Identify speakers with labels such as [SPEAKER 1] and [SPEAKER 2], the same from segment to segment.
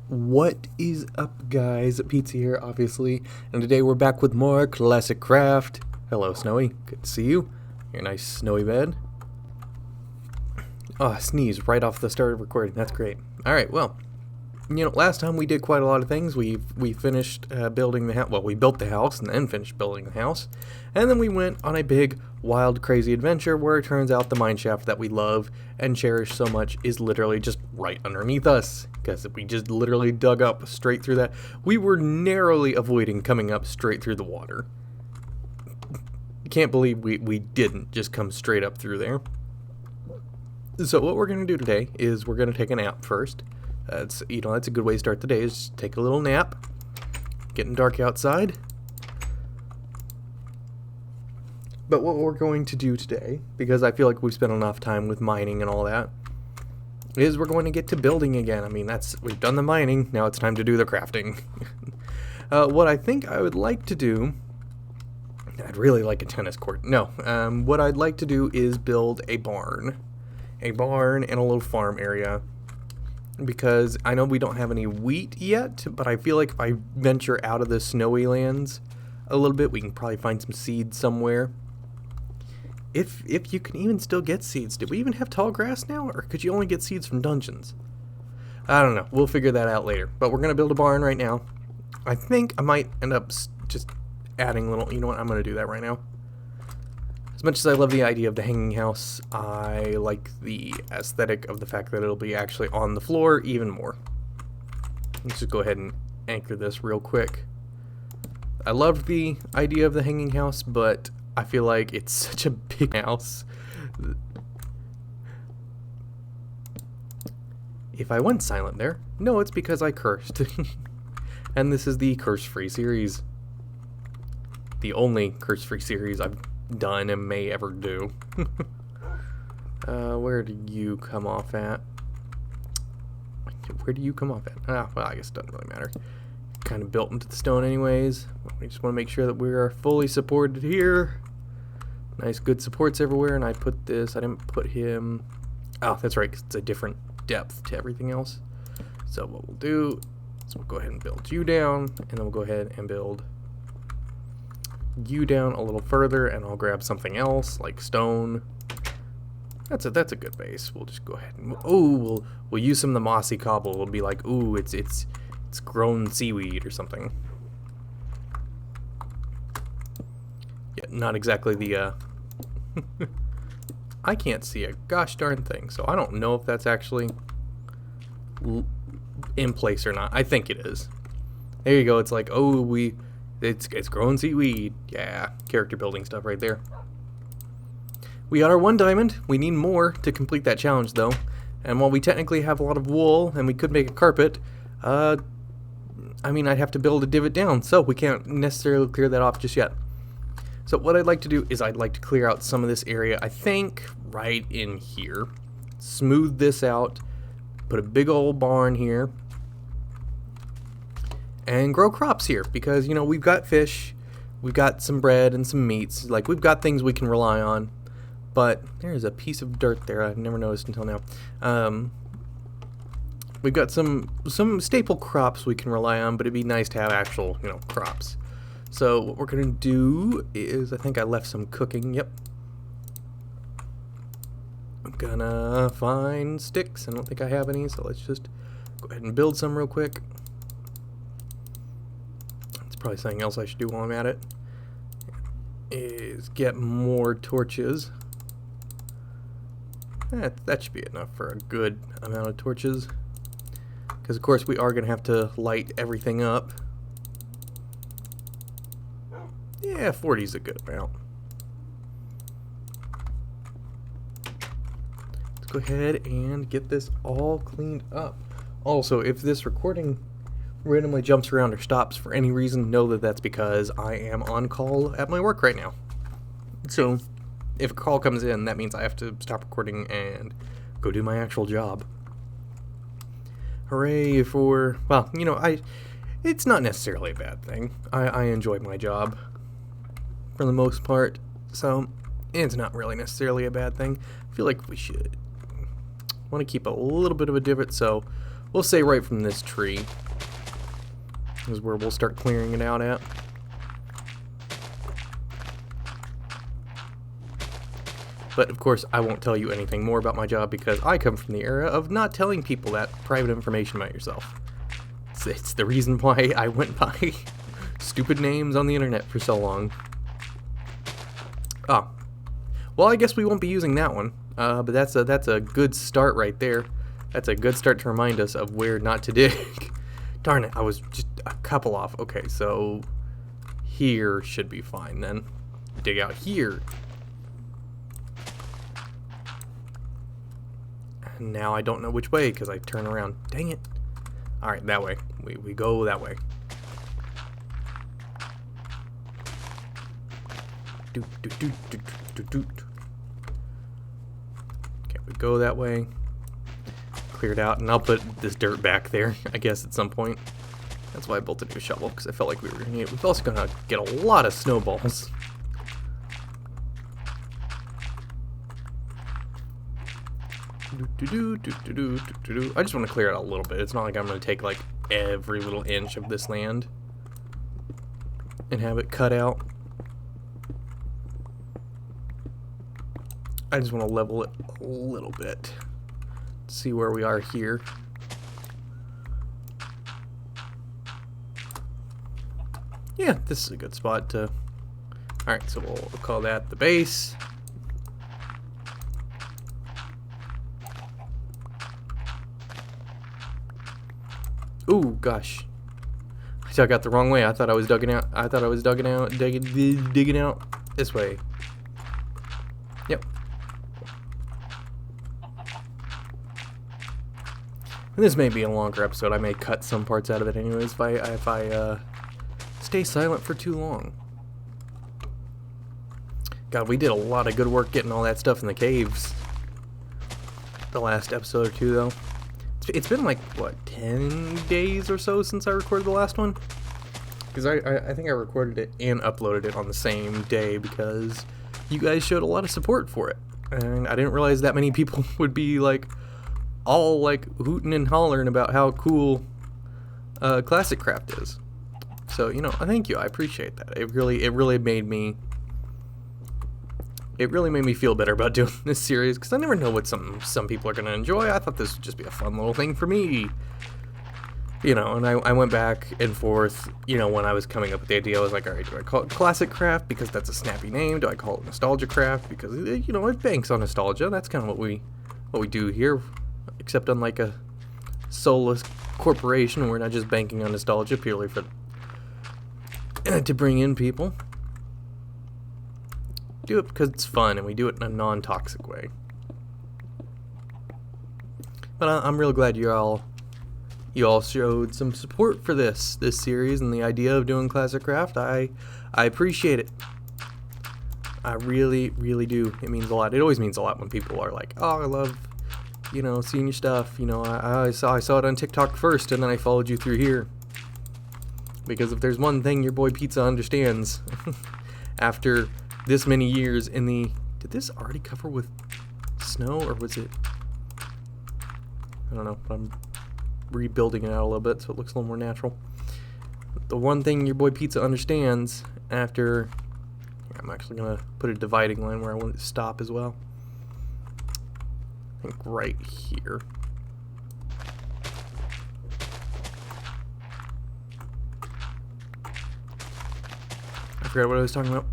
[SPEAKER 1] What is up, guys? Pizza here, obviously, and today we're back with more ClassicCraft. Hello, Snowy. Good to see you. Your nice snowy bed. Oh, I sneezed right off the start of recording. That's great. All right, well, last time we did quite a lot of things. We finished building the house. Well, we built the house and then finished building the house, and then we went on a big, wild, crazy adventure where it turns out the mineshaft that we love and cherish so much is literally just right underneath us. Because we just literally dug up straight through that. We were narrowly avoiding coming up straight through the water. Can't believe we didn't just come straight up through there. So what we're going to do today is we're going to take a nap first. That's a good way to start the day, is just take a little nap. Getting dark outside. But what we're going to do today, because I feel like we've spent enough time with mining and all that, is we're going to get to building again. I mean, we've done the mining, now it's time to do the crafting. What I think I would like to do, I'd really like a tennis court. No, what I'd like to do is build a barn. A barn and a little farm area. Because I know we don't have any wheat yet, but I feel like if I venture out of the snowy lands a little bit, we can probably find some seeds somewhere. If you can even still get seeds. Did we even have tall grass now? Or could you only get seeds from dungeons? I don't know. We'll figure that out later. But we're going to build a barn right now. I think I might end up just adding little... You know what? I'm going to do that right now. As much as I love the idea of the hanging house, I like the aesthetic of the fact that it'll be actually on the floor even more. Let's just go ahead and anchor this real quick. I love the idea of the hanging house, but I feel like it's such a big house. If I went silent there, no, it's because I cursed. And this is the curse-free series. The only curse-free series I've done and may ever do. Where do you come off at? Where do you come off at? Ah, well, I guess it doesn't really matter. Kind of built into the stone anyways. We just want to make sure that we are fully supported here. Nice good supports everywhere, and I didn't put him, oh, that's right, 'cause it's a different depth to everything else. So what we'll do is we'll go ahead and build you down, and then we'll go ahead and build you down a little further, and I'll grab something else like stone. That's a good base. We'll just go ahead and we'll use some of the mossy cobble. It'll be like, ooh, it's grown seaweed or something. Yeah, not exactly the I can't see a gosh darn thing, so I don't know if that's actually in place or not. I think it is. There you go. It's like, oh, it's grown seaweed. Yeah, character building stuff right there. We got our 1 diamond. We need more to complete that challenge, though. And while we technically have a lot of wool and we could make a carpet, I mean, I'd have to build a divot down, so we can't necessarily clear that off just yet. So what I'd like to do is I'd like to clear out some of this area, I think, right in here. Smooth this out. Put a big old barn here. And grow crops here, because, we've got fish, we've got some bread and some meats. Like, we've got things we can rely on. But there's a piece of dirt there I've never noticed until now. We've got some staple crops we can rely on, but it'd be nice to have actual, crops. So what we're going to do is, I think I left some cooking, yep. I'm gonna find sticks. I don't think I have any, so let's just go ahead and build some real quick. That's probably something else I should do while I'm at it, is get more torches. That should be enough for a good amount of torches. Because, of course, we are going to have to light everything up. Yeah, 40 is a good amount. Let's go ahead and get this all cleaned up. Also, if this recording randomly jumps around or stops for any reason, know that that's because I am on call at my work right now. So, if a call comes in, that means I have to stop recording and go do my actual job. Hooray for, well, it's not necessarily a bad thing. I enjoy my job for the most part, so it's not really necessarily a bad thing. I feel like we should want to keep a little bit of a divot, so we'll say right from this tree is where we'll start clearing it out at. But of course, I won't tell you anything more about my job because I come from the era of not telling people that private information about yourself. It's the reason why I went by stupid names on the internet for so long. Oh, well, I guess we won't be using that one. But that's a good start right there. That's a good start to remind us of where not to dig. Darn it, I was just a couple off. Okay, so here should be fine then. Dig out here. And now I don't know which way because I turn around. Dang it. Alright, that way. We go that way. Doot, doot, doot, doot, doot, doot. Okay, we go that way. Cleared out, and I'll put this dirt back there, I guess, at some point. That's why I built a new shovel, because I felt like we were gonna we're also gonna get a lot of snowballs. I just want to clear it out a little bit. It's not like I'm going to take like every little inch of this land and have it cut out. I just want to level it a little bit. See where we are here. Yeah, this is a good spot to... Alright, so we'll call that the base. Ooh, gosh. I got the wrong way. I thought I was digging out. Digging out this way. Yep. And this may be a longer episode. I may cut some parts out of it anyways if I stay silent for too long. God, we did a lot of good work getting all that stuff in the caves. The last episode or two, though. It's been like, what, 10 days or so since I recorded the last one? Because I think I recorded it and uploaded it on the same day because you guys showed a lot of support for it. And I didn't realize that many people would be like, all like hooting and hollering about how cool ClassicCraft is. So, you know, thank you. I appreciate that. It really made me feel better about doing this series, because I never know what some people are going to enjoy. I thought this would just be a fun little thing for me. You know, and I went back and forth, you know, when I was coming up with the idea. I was like, alright, do I call it ClassicCraft because that's a snappy name? Do I call it NostalgiaCraft because, you know, it banks on nostalgia? That's kind of what we do here, except unlike a soulless corporation, we're not just banking on nostalgia purely for to bring in people. Do it because it's fun, and we do it in a non-toxic way. But I'm real glad you all showed some support for this series and the idea of doing ClassicCraft. I appreciate it. I really, really do. It means a lot. It always means a lot when people are like, "Oh, I love, you know, seeing your stuff. You know, I saw it on TikTok first, and then I followed you through here." Because if there's one thing your boy Pizza understands, after this many years in the... Did this already cover with snow, or was it... I don't know, but I'm rebuilding it out a little bit so it looks a little more natural. The one thing your boy Pizza understands after... I'm actually going to put a dividing line where I want it to stop as well. I think right here. I forgot what I was talking about.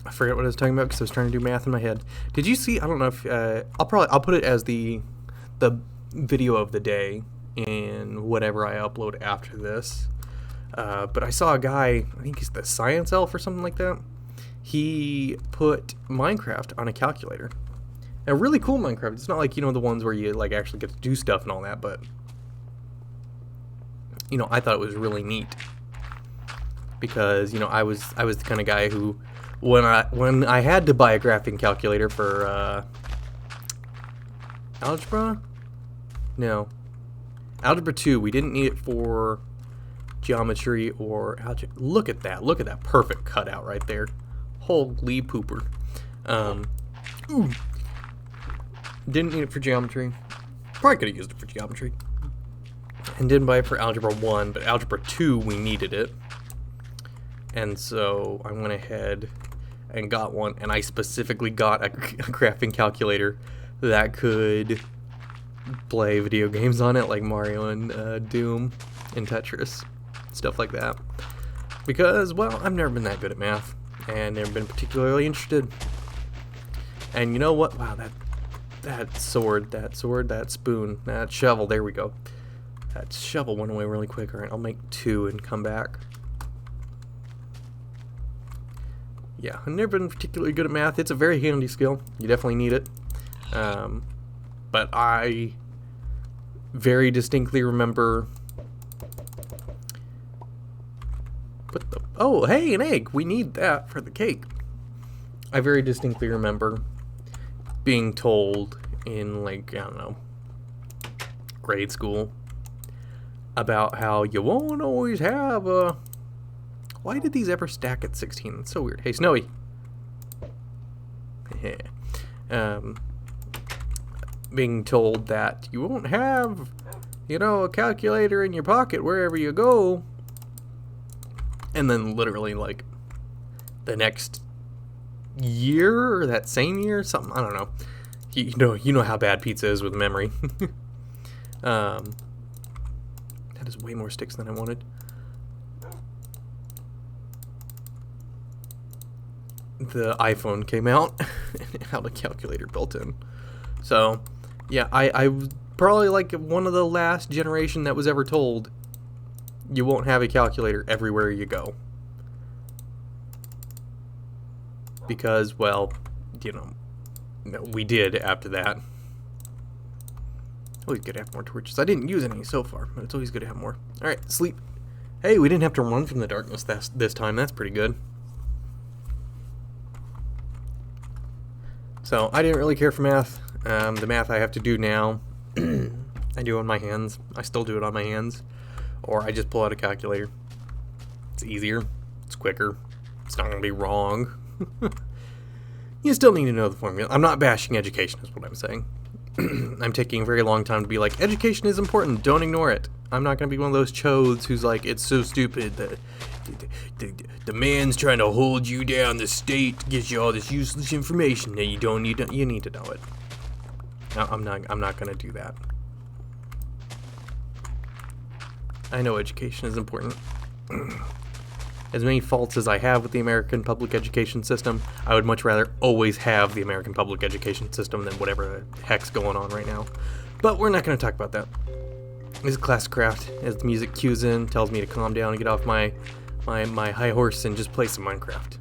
[SPEAKER 1] Because I was trying to do math in my head. Did you see? I don't know if I'll put it as the video of the day in whatever I upload after this. But I saw a guy. I think he's the Science Elf or something like that. He put Minecraft on a calculator. A really cool Minecraft. It's not like, you know, the ones where you like actually get to do stuff and all that, but you know, I thought it was really neat. Because, you know, I was the kind of guy who, when I had to buy a graphing calculator for algebra, no, algebra 2, we didn't need it for geometry or algebra. Look at that perfect cutout right there. Holy pooper. Didn't need it for geometry. Probably could have used it for geometry, and didn't buy it for Algebra 1, but Algebra 2 we needed it. And so I went ahead and got one, and I specifically got a crafting calculator that could play video games on it, like Mario and Doom and Tetris, stuff like that. Because, well, I've never been that good at math, and never been particularly interested. And you know what? Wow, that sword, that spoon, that shovel, there we go. That shovel went away really quick. Alright, I'll make 2 and come back. Yeah, I've never been particularly good at math. It's a very handy skill. You definitely need it. But I very distinctly remember... Oh, hey, an egg! We need that for the cake. I very distinctly remember being told in, like, I don't know, grade school about how you won't always have a... Why did these ever stack at 16? That's so weird. Hey, Snowy! Being told that you won't have, you know, a calculator in your pocket wherever you go. And then literally, like, the next year, or that same year, something, I don't know. You know how bad pizza is with memory. That is way more sticks than I wanted. The iPhone came out and it had a calculator built in. So, yeah, I was probably like one of the last generation that was ever told you won't have a calculator everywhere you go. Because, well, you know, we did after that. Always good to have more torches. I didn't use any so far, but it's always good to have more. Alright, sleep. Hey, we didn't have to run from the darkness this time. That's pretty good. So, I didn't really care for math. The math I have to do now, I do on my hands. I still do it on my hands. Or I just pull out a calculator. It's easier. It's quicker. It's not going to be wrong. You still need to know the formula. I'm not bashing education, is what I'm saying. I'm taking a very long time to be like, education is important, don't ignore it. I'm not going to be one of those chodes who's like, it's so stupid that the man's trying to hold you down, the state gives you all this useless information that you don't need to, you need to know it. No, I'm not going to do that. I know education is important. As many faults as I have with the American public education system, I would much rather always have the American public education system than whatever the heck's going on right now. But we're not going to talk about that. This is ClassicCraft. As the music cues in, tells me to calm down and get off my high horse and just play some Minecraft.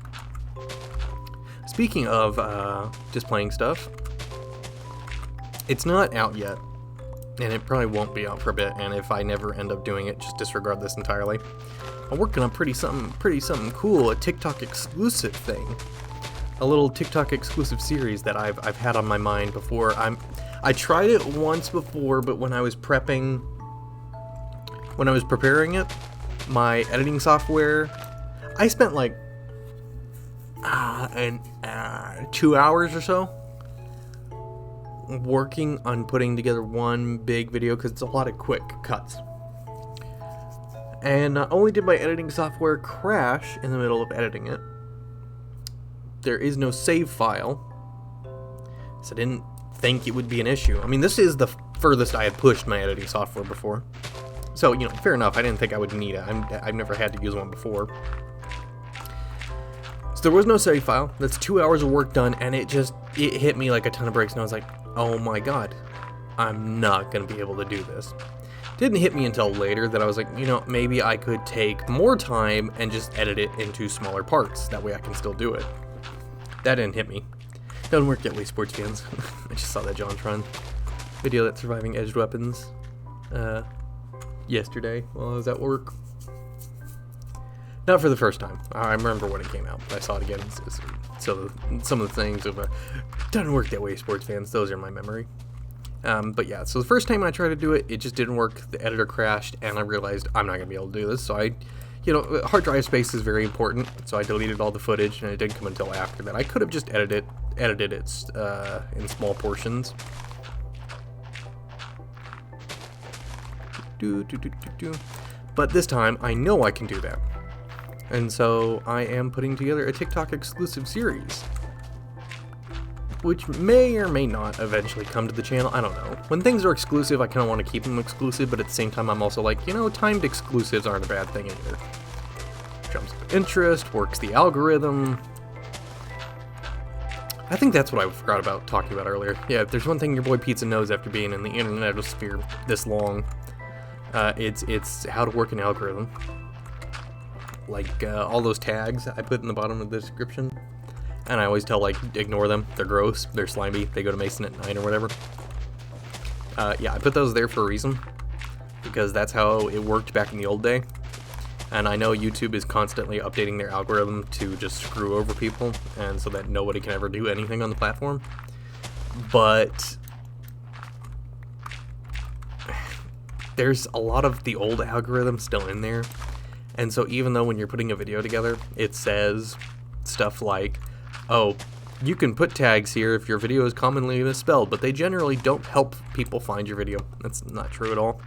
[SPEAKER 1] Speaking of just playing stuff, it's not out yet, and it probably won't be out for a bit, and if I never end up doing it, just disregard this entirely. I'm working on pretty something cool, a TikTok exclusive thing. A little TikTok exclusive series that I've had on my mind before. I tried it once before, but when I was preparing it, my editing software, I spent like 2 hours or so working on putting together one big video because it's a lot of quick cuts. And not only did my editing software crash in the middle of editing it, there is no save file, so I didn't think it would be an issue. I mean, this is the furthest I had pushed my editing software before. So, you know, fair enough, I didn't think I would need it. I've never had to use one before. So there was no save file. That's 2 hours of work done, and it hit me like a ton of bricks, and I was like, oh my god, I'm not going to be able to do this. Didn't hit me until later that I was like, you know, maybe I could take more time and just edit it into smaller parts. That way I can still do it. That didn't hit me. Doesn't work that way, sports fans. I just saw that JonTron video that's surviving edged weapons yesterday while I was at work. Not for the first time. I remember when it came out, but I saw it again. So some of the things of doesn't work that way, sports fans. Those are my memory. But yeah, so the first time I tried to do it, it just didn't work. The editor crashed, and I realized I'm not going to be able to do this. So hard drive space is very important. So I deleted all the footage, and it didn't come until after that. I could have just edited it in small portions. But this time, I know I can do that. And so I am putting together a TikTok exclusive series, which may or may not eventually come to the channel. I don't know. When things are exclusive, I kind of want to keep them exclusive, but at the same time, I'm also like, timed exclusives aren't a bad thing either. Jumps up interest, works the algorithm. I think that's what I forgot about talking about earlier. Yeah, if there's one thing your boy Pizza knows after being in the internetosphere this long, it's how to work an algorithm. Like all those tags I put in the bottom of the description, and I always tell, like, ignore them. They're gross. They're slimy. They go to Mason at 9 or whatever. Yeah, I put those there for a reason, because that's how it worked back in the old day. And I know YouTube is constantly updating their algorithm to just screw over people, and so that nobody can ever do anything on the platform. But there's a lot of the old algorithm still in there. And so even though when you're putting a video together, it says stuff like, oh, you can put tags here if your video is commonly misspelled, but they generally don't help people find your video. That's not true at all.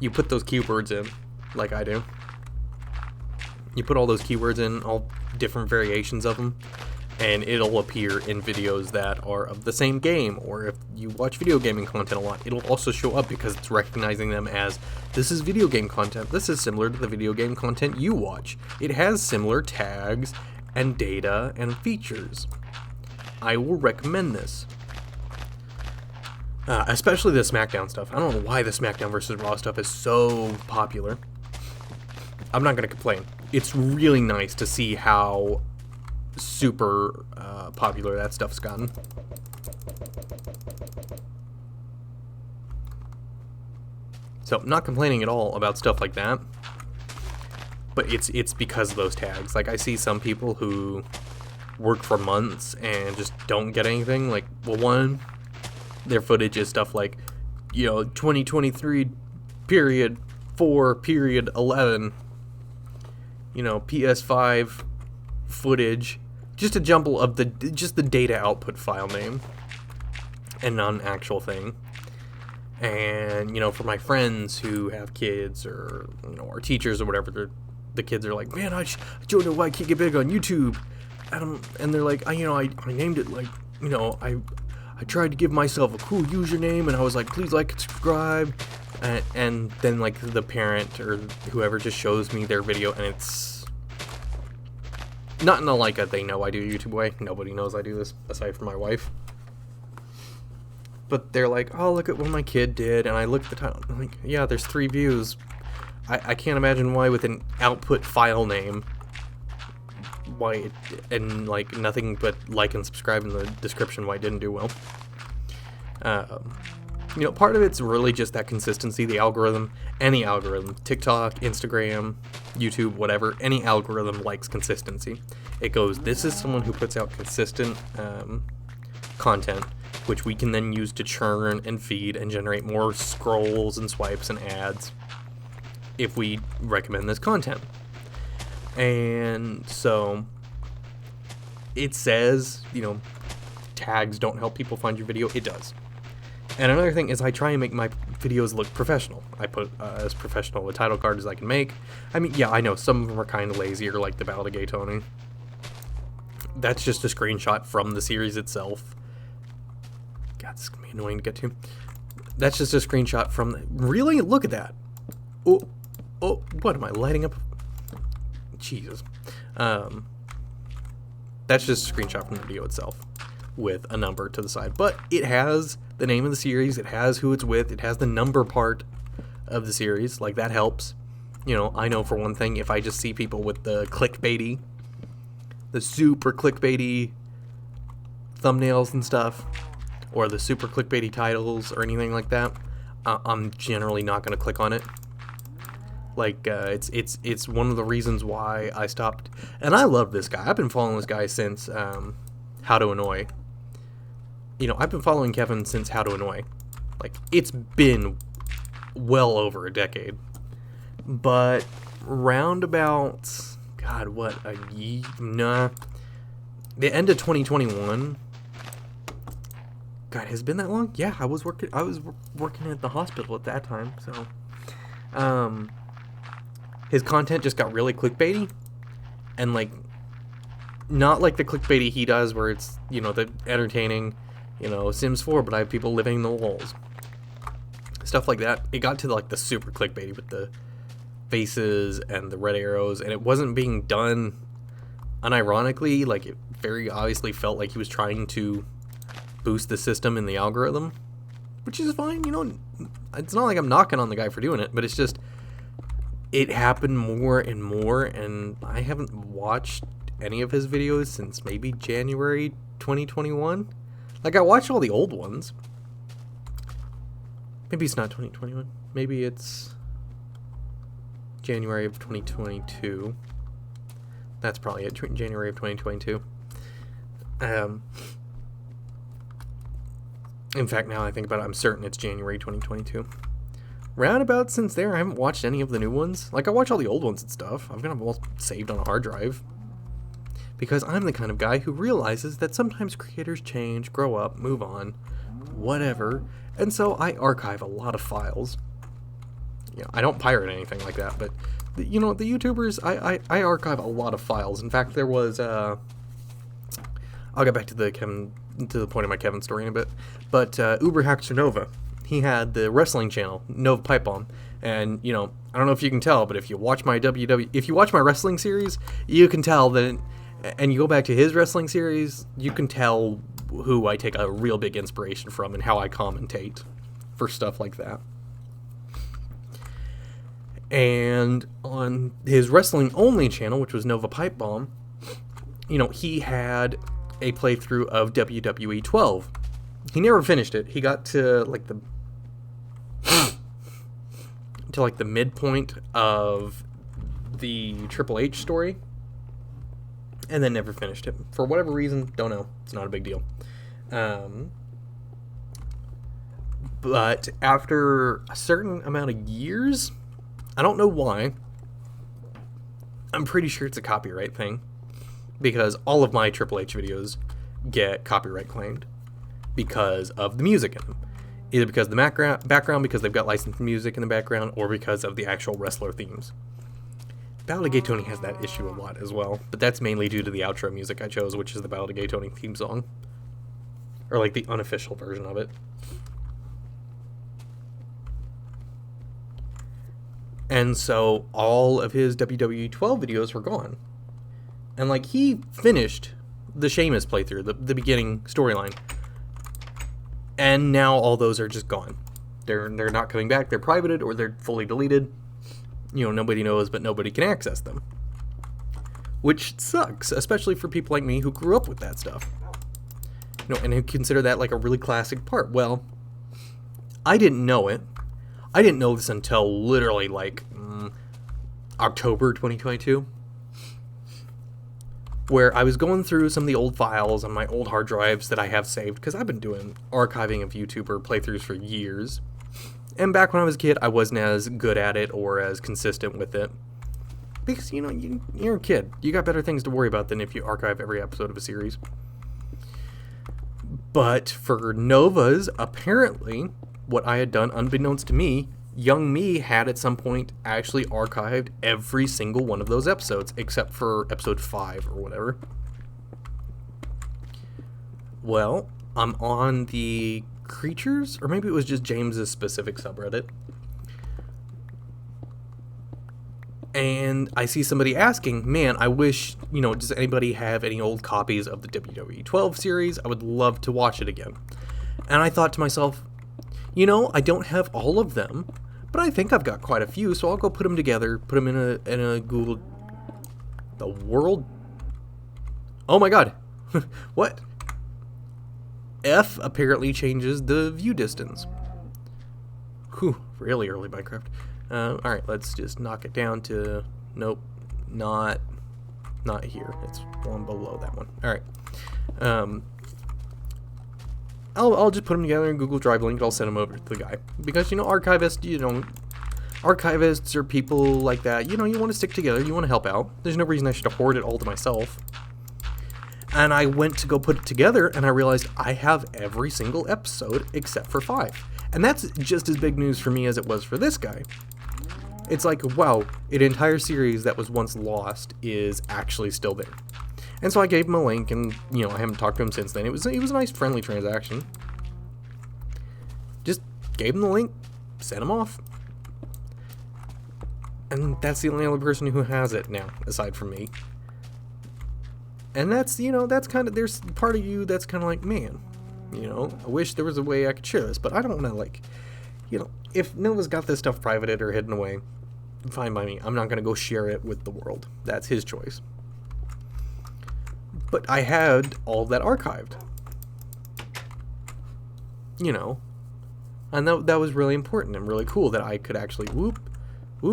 [SPEAKER 1] You put those keywords in, like I do. You put all those keywords in, all different variations of them, and it'll appear in videos that are of the same game, or if you watch video gaming content a lot, it'll also show up because it's recognizing them as, this is video game content, this is similar to the video game content you watch. It has similar tags and data and features. I will recommend this. Especially the SmackDown stuff. I don't know why the SmackDown versus Raw stuff is so popular. I'm not going to complain. It's really nice to see how super popular that stuff's gotten. So, not complaining at all about stuff like that. But it's because of those tags. Like, I see some people who work for months and just don't get anything. Like, well, one, their footage is stuff like, 2023 period 4 period 11, PS5 footage, just a jumble of the data output file name and not an actual thing. And for my friends who have kids or are teachers or whatever, the kids are like, man, I don't know why I can't get big on YouTube. And they're like, I named it like, I tried to give myself a cool username, and I was like, please like and subscribe. And then like the parent or whoever just shows me their video, and it's not in a like a they know I do YouTube way. Nobody knows I do this aside from my wife. But they're like, oh, look at what my kid did, and I look at the title, I'm like, yeah, there's 3 views. I can't imagine why with an output file name, and like nothing but like and subscribe in the description, why it didn't do well. Part of it's really just that consistency, the algorithm, any algorithm, TikTok, Instagram, YouTube, whatever, any algorithm likes consistency. It goes, this is someone who puts out consistent content, which we can then use to churn and feed and generate more scrolls and swipes and ads if we recommend this content. And so it says, tags don't help people find your video. It does. And another thing is I try and make my videos look professional. I put as professional a title card as I can make. I mean, yeah, I know some of them are kind of lazier, like the Battle of Gay Tony. That's just a screenshot from the series itself. God, this is going to be annoying to get to. That's just a screenshot from really? Look at that. Oh, what am I lighting up? Jesus. That's just a screenshot from the video itself with a number to the side. But it has the name of the series, it has who it's with, it has the number part of the series. Like, that helps. I know for one thing, if I just see people with the super clickbaity thumbnails and stuff, or the super clickbaity titles or anything like that, I'm generally not going to click on it. Like, it's one of the reasons why I stopped. And I love this guy. I've been following this guy since How to Annoy. I've been following Kevin since How to Annoy. Like, it's been well over a decade. But roundabout, God, what, the end of 2021. God, has it been that long? Yeah, I was working at the hospital at that time, so his content just got really clickbaity, and like, not like the clickbaity he does where it's, the entertaining, Sims 4, but I have people living in the walls. Stuff like that. It got to like the super clickbaity with the faces and the red arrows, and it wasn't being done unironically. Like, it very obviously felt like he was trying to boost the system in the algorithm, which is fine. It's not like I'm knocking on the guy for doing it, but it's just, it happened more and more, and I haven't watched any of his videos since maybe January 2021. Like, I watched all the old ones. Maybe it's not 2021. Maybe it's January of 2022. That's probably it. January of 2022. In fact, now I think about it, I'm certain it's January 2022. Roundabout since there, I haven't watched any of the new ones. Like, I watch all the old ones and stuff. I've got them all saved on a hard drive. Because I'm the kind of guy who realizes that sometimes creators change, grow up, move on, whatever. And so I archive a lot of files. I don't pirate anything like that, but the YouTubers, I archive a lot of files. In fact, there was I'll get back to the point of my Kevin story in a bit. But UberHaxorNova, he had the wrestling channel, Nova Pipe Bomb, and I don't know if you can tell, but if you watch my wrestling series, you can tell that. And you go back to his wrestling series, you can tell who I take a real big inspiration from and how I commentate for stuff like that. And on his wrestling only channel, which was Nova Pipe Bomb, he had a playthrough of WWE 12. He never finished it. He got to like the midpoint of the Triple H story, and then never finished it. For whatever reason, don't know. It's not a big deal. But after a certain amount of years, I don't know why, I'm pretty sure it's a copyright thing, because all of my Triple H videos get copyright claimed because of the music in them. Either because of the background, because they've got licensed music in the background, or because of the actual wrestler themes. Battle of Gay Tony has that issue a lot as well, but that's mainly due to the outro music I chose, which is the Battle of Gay Tony theme song. Or like the unofficial version of it. And so all of his WWE 12 videos were gone. And like, he finished the Sheamus playthrough, the beginning storyline. And now all those are just gone. They're not coming back, they're privated, or they're fully deleted. Nobody knows, but nobody can access them. Which sucks, especially for people like me who grew up with that stuff. And who consider that like a really classic part. Well, I didn't know it. I didn't know this until literally like October 2022. Where I was going through some of the old files on my old hard drives that I have saved, because I've been doing archiving of YouTuber playthroughs for years. And back when I was a kid, I wasn't as good at it or as consistent with it. Because, you're a kid. You got better things to worry about than if you archive every episode of a series. But for Nova's, apparently, what I had done, unbeknownst to me, young me had at some point actually archived every single one of those episodes, except for episode 5 or whatever. Well, I'm on the Creatures, or maybe it was just James's specific subreddit, and I see somebody asking, man, I wish, does anybody have any old copies of the WWE 12 series? I would love to watch it again. And I thought to myself, I don't have all of them, but I think I've got quite a few, so I'll go put them together, put them in a Google... The world... Oh my god. What? F apparently changes the view distance. Whew, really early Minecraft. Alright, let's just knock it down to... Nope, not here. It's one below that one. Alright. I'll just put them together in Google Drive link, and I'll send them over to the guy. Because, archivists, archivists are people like that. You want to stick together, you want to help out. There's no reason I should hoard it all to myself. And I went to go put it together, and I realized I have every single episode except for 5. And that's just as big news for me as it was for this guy. It's like, wow, an entire series that was once lost is actually still there. And so I gave him a link, and, you know, I haven't talked to him since then. It was a nice, friendly transaction. Just gave him the link, sent him off. And that's the only other person who has it now, aside from me. And that's, you know, that's kind of, there's part of you that's kind of like, man, you know, I wish there was a way I could share this, but I don't want to, like, you know, if Nova's got this stuff privated or hidden away, fine by me. I'm not going to go share it with the world. That's his choice. But I had all of that archived. You know, and that was really important and really cool that I could actually whoop,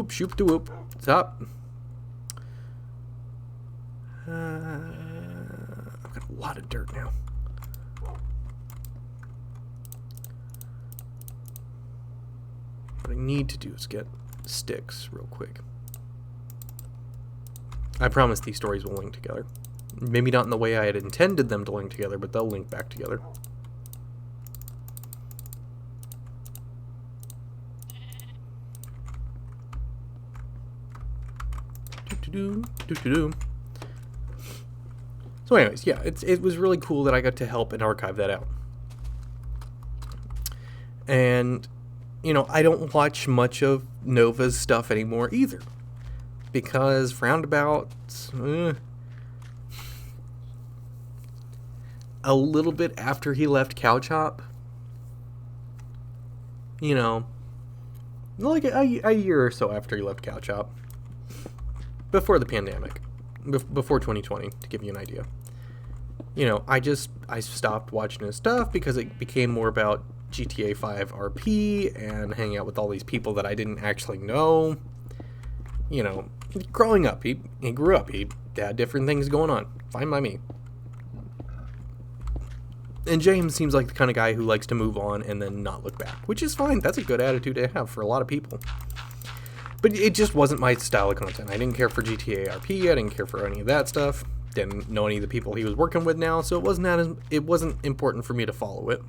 [SPEAKER 1] shoop to whoop, stop. I've got a lot of dirt now. What I need to do is get sticks real quick. I promise these stories will link together. Maybe not in the way I had intended them to link together, but they'll link back together. So anyways, yeah, it was really cool that I got to help and archive that out. And, you know, I don't watch much of Nova's stuff anymore either. Because roundabout, a little bit after he left Couch Hop, you know, like a year or so after he left Couch Hop, before the pandemic, before 2020, to give you an idea. You know, I stopped watching his stuff because it became more about GTA 5 RP and hanging out with all these people that I didn't actually know. You know, growing up, he grew up, he had different things going on. Fine by me. And James seems like the kind of guy who likes to move on and then not look back, which is fine. That's a good attitude to have for a lot of people. But it just wasn't my style of content. I didn't care for GTA RP. I didn't care for any of that stuff. Didn't know any of the people he was working with now, so it wasn't important for me to follow it.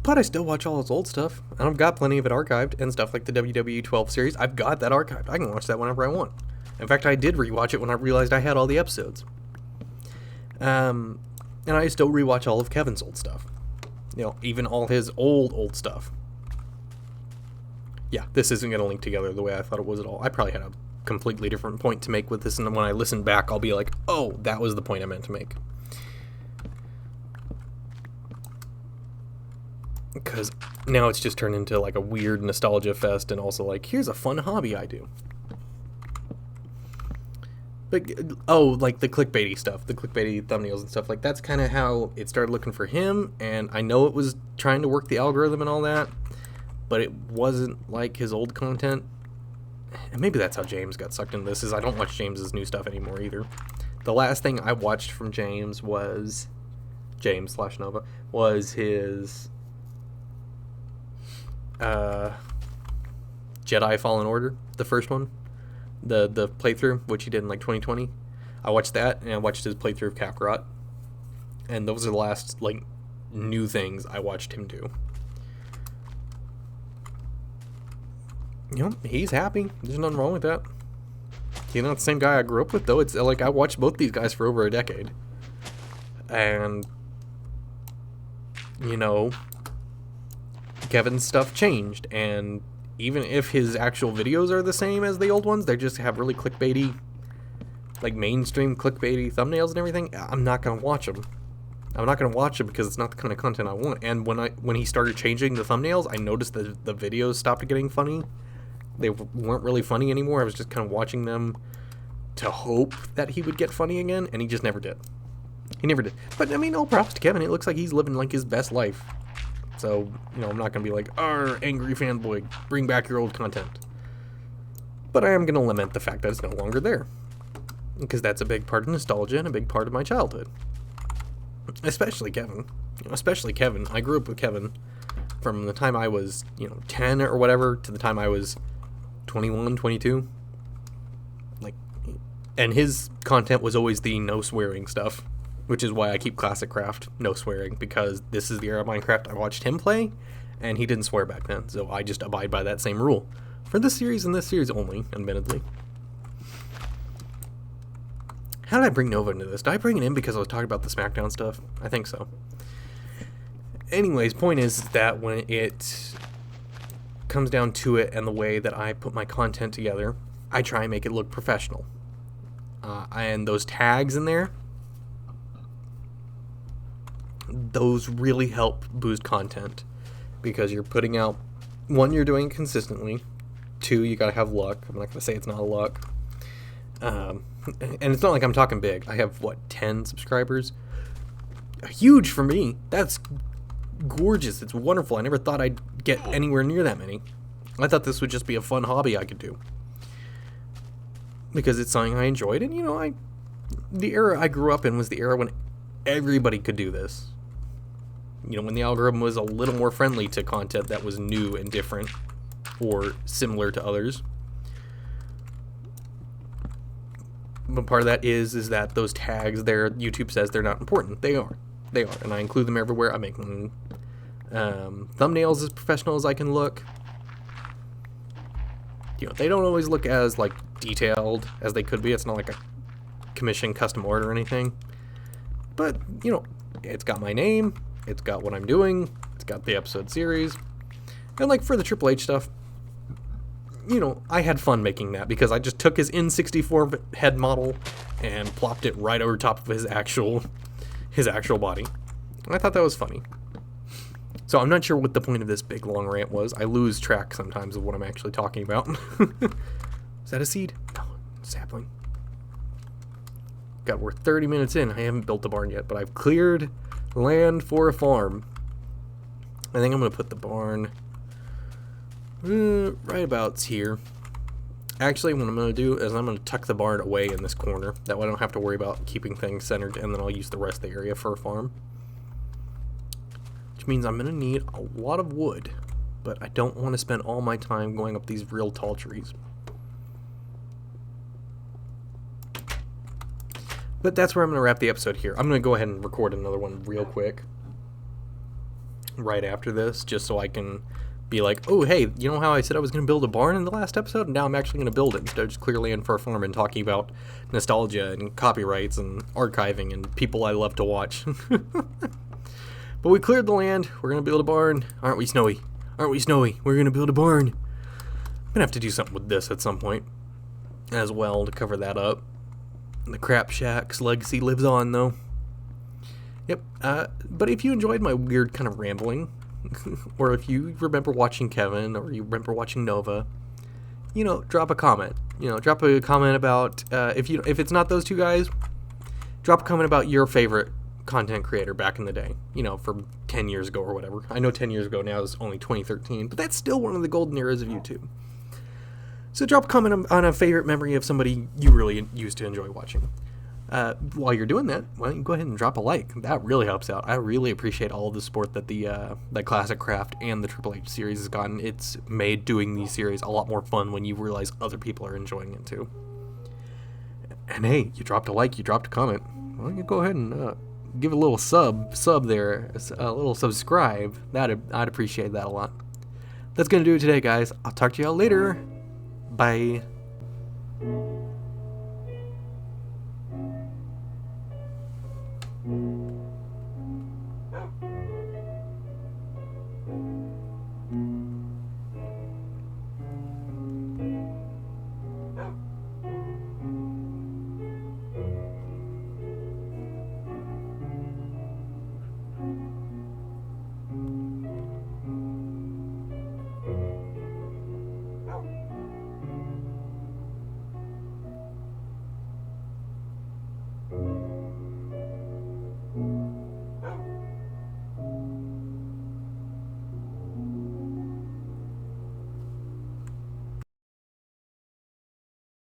[SPEAKER 1] But I still watch all his old stuff, and I've got plenty of it archived, and stuff like the WWE 12 series. I've got that archived. I can watch that whenever I want. In fact, I did rewatch it when I realized I had all the episodes. And I still rewatch all of Kevin's old stuff. You know, even all his old stuff. Yeah, this isn't going to link together the way I thought it was at all. I probably had a completely different point to make with this, and when I listen back, I'll be like, oh, that was the point I meant to make. Because now it's just turned into like a weird nostalgia fest, and also like, here's a fun hobby I do. But, oh, like the clickbaity stuff, the clickbaity thumbnails and stuff, like that's kind of how it started looking for him, and I know it was trying to work the algorithm and all that, but it wasn't like his old content. And maybe that's how James got sucked into this, is I don't watch James's new stuff anymore either. The last thing I watched from James was, James/Nova, was his Jedi Fallen Order, the first one. The playthrough, which he did in like 2020. I watched that, and I watched his playthrough of Kakarot. And those are the last like new things I watched him do. You know, he's happy. There's nothing wrong with that. He's not the same guy I grew up with, though. It's like I watched both these guys for over a decade. And, you know, Kevin's stuff changed, and even if his actual videos are the same as the old ones, they just have really clickbaity, like mainstream clickbaity thumbnails and everything, I'm not going to watch them. I'm not going to watch them because it's not the kind of content I want. And when he started changing the thumbnails, I noticed that the videos stopped getting funny. They weren't really funny anymore. I was just kind of watching them to hope that he would get funny again, and he just never did. He never did. But, I mean, all props to Kevin. It looks like he's living, like, his best life. So, you know, I'm not going to be like, "Arr, angry fanboy, bring back your old content." But I am going to lament the fact that it's no longer there. Because that's a big part of nostalgia and a big part of my childhood. Especially Kevin. You know, especially Kevin. I grew up with Kevin from the time I was, 10 or whatever to the time I was 21, 22. Like, and his content was always the no swearing stuff. Which is why I keep ClassicCraft, no swearing, because this is the era of Minecraft I watched him play, and he didn't swear back then, so I just abide by that same rule. For this series and this series only, admittedly. How did I bring Nova into this? Did I bring it in because I was talking about the SmackDown stuff? I think so. Anyways, point is that when it comes down to it and the way that I put my content together, I try and make it look professional. And those tags in there, those really help boost content because you're putting out, one, you're doing it consistently, two, you gotta have luck. I'm not gonna say it's not luck. And it's not like I'm talking big. I have, 10 subscribers? Huge for me. That's gorgeous. It's wonderful. I never thought I'd get anywhere near that many. I thought this would just be a fun hobby I could do. Because it's something I enjoyed, and, the era I grew up in was the era when everybody could do this. When the algorithm was a little more friendly to content that was new and different, or similar to others. But part of that is that those tags there, YouTube says they're not important. They are. And I include them everywhere. I make them thumbnails as professional as I can look. They don't always look as, detailed as they could be. It's not like a commission custom order or anything. But, it's got my name. It's got what I'm doing. It's got the episode series. And, for the Triple H stuff, I had fun making that because I just took his N64 head model and plopped it right over top of his actual body. And I thought that was funny. So I'm not sure what the point of this big long rant was. I lose track sometimes of what I'm actually talking about. Is that a seed? No, sapling. We're 30 minutes in. I haven't built the barn yet, but I've cleared land for a farm. I think I'm going to put the barn right about here. Actually, what I'm going to do is I'm going to tuck the barn away in this corner. That way I don't have to worry about keeping things centered, and then I'll use the rest of the area for a farm. Which means I'm going to need a lot of wood, but I don't want to spend all my time going up these real tall trees. But that's where I'm going to wrap the episode here. I'm going to go ahead and record another one real quick right after this, just so I can be like, oh, hey, you know how I said I was going to build a barn in the last episode? And now I'm actually going to build it instead of just clearly in for a farm and talking about nostalgia and copyrights and archiving and people I love to watch. But we cleared the land. We're going to build a barn. Aren't we, Snowy? Aren't we, Snowy? We're going to build a barn. I'm going to have to do something with this at some point as well to cover that up. The Crap Shack's legacy lives on, though. Yep. But if you enjoyed my weird kind of rambling, or if you remember watching Kevin, or you remember watching Nova, drop a comment. Drop a comment about, if it's not those two guys, drop a comment about your favorite content creator back in the day, from 10 years ago or whatever. I know 10 years ago now is only 2013, but that's still one of the golden eras of YouTube. So drop a comment on a favorite memory of somebody you really used to enjoy watching. While you're doing that, why don't you go ahead and drop a like? That really helps out. I really appreciate all of the support that the ClassicCraft and the Triple H series has gotten. It's made doing these series a lot more fun when you realize other people are enjoying it too. And hey, you dropped a like, you dropped a comment. Why don't you go ahead and give a little sub there, a little subscribe. I'd appreciate that a lot. That's gonna do it today, guys. I'll talk to y'all later. Bye.